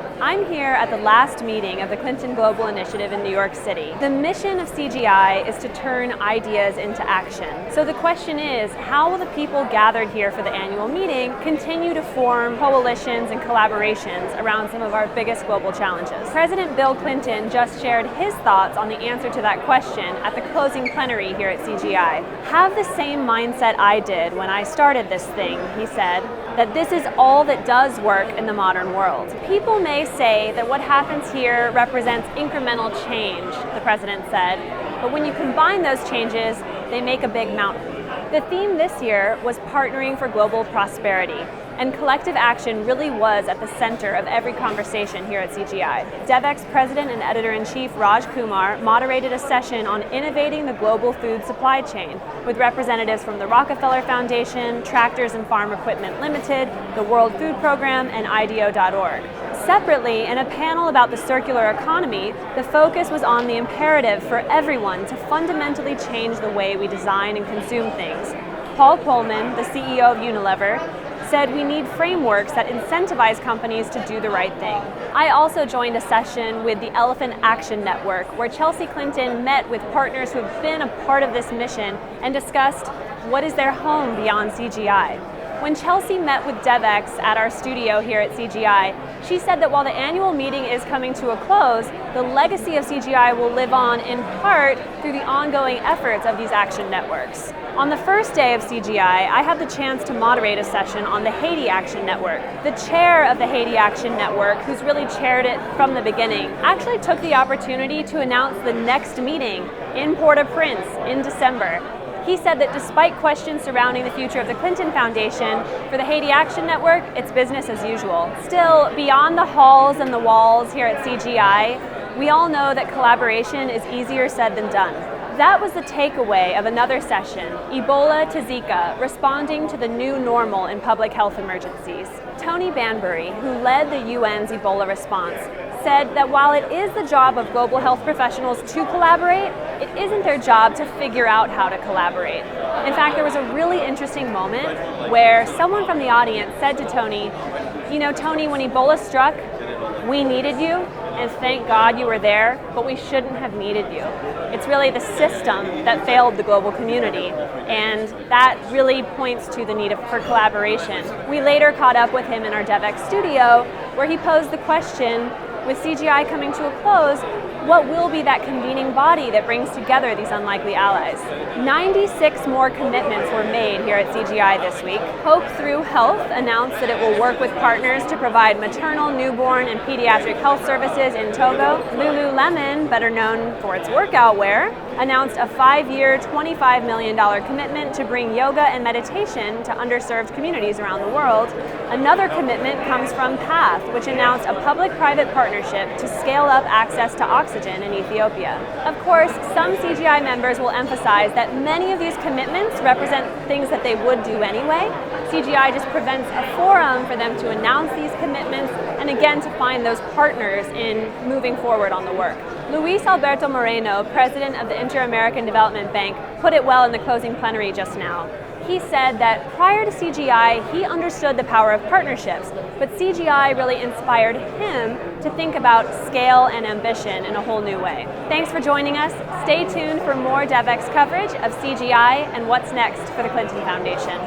I'm here at the last meeting of the Clinton Global Initiative in New York City. The mission of CGI is to turn ideas into action. So the question is, how will the people gathered here for the annual meeting continue to form coalitions and collaborations around some of our biggest global challenges? President Bill Clinton just shared his thoughts on the answer to that question at the closing plenary here at CGI. Have the same mindset I did when I started this thing, he said, that this is all that does work in the modern world. People may say that what happens here represents incremental change, the president said, but when you combine those changes, they make a big mountain. The theme this year was partnering for global prosperity, and collective action really was at the center of every conversation here at CGI. Devex President and Editor-in-Chief Raj Kumar moderated a session on innovating the global food supply chain with representatives from the Rockefeller Foundation, Tractors and Farm Equipment Limited, the World Food Program, and IDEO.org. Separately, in a panel about the circular economy, the focus was on the imperative for everyone to fundamentally change the way we design and consume things. Paul Polman, the CEO of Unilever, said we need frameworks that incentivize companies to do the right thing. I also joined a session with the Elephant Action Network, where Chelsea Clinton met with partners who have been a part of this mission and discussed what is their home beyond CGI. When Chelsea met with Devex at our studio here at CGI, she said that while the annual meeting is coming to a close, the legacy of CGI will live on in part through the ongoing efforts of these action networks. On the first day of CGI, I had the chance to moderate a session on the Haiti Action Network. The chair of the Haiti Action Network, who's really chaired it from the beginning, actually took the opportunity to announce the next meeting in Port-au-Prince in December. He said that despite questions surrounding the future of the Clinton Foundation, for the Haiti Action Network, it's business as usual. Still, beyond the halls and the walls here at CGI, we all know that collaboration is easier said than done. That was the takeaway of another session, Ebola to Zika, responding to the new normal in public health emergencies. Tony Banbury, who led the UN's Ebola response, said that while it is the job of global health professionals to collaborate, it isn't their job to figure out how to collaborate. In fact, there was a really interesting moment where someone from the audience said to Tony, "You know, Tony, when Ebola struck, we needed you, and thank God you were there, but we shouldn't have needed you." It's really the system that failed the global community, and that really points to the need for collaboration. We later caught up with him in our Devex studio, where he posed the question, with CGI coming to a close, what will be that convening body that brings together these unlikely allies? 96 more commitments were made here at CGI this week. Hope Through Health announced that it will work with partners to provide maternal, newborn, and pediatric health services in Togo. Lululemon, better known for its workout wear, announced a 5-year, $25 million commitment to bring yoga and meditation to underserved communities around the world. Another commitment comes from PATH, which announced a public-private partnership to scale up access to oxygen in Ethiopia. Of course, some CGI members will emphasize that many of these commitments represent things that they would do anyway. CGI just prevents a forum for them to announce these commitments and again to find those partners in moving forward on the work. Luis Alberto Moreno, president of the Inter-American Development Bank, put it well in the closing plenary just now. He said that prior to CGI, he understood the power of partnerships, but CGI really inspired him to think about scale and ambition in a whole new way. Thanks for joining us. Stay tuned for more Devex coverage of CGI and what's next for the Clinton Foundation.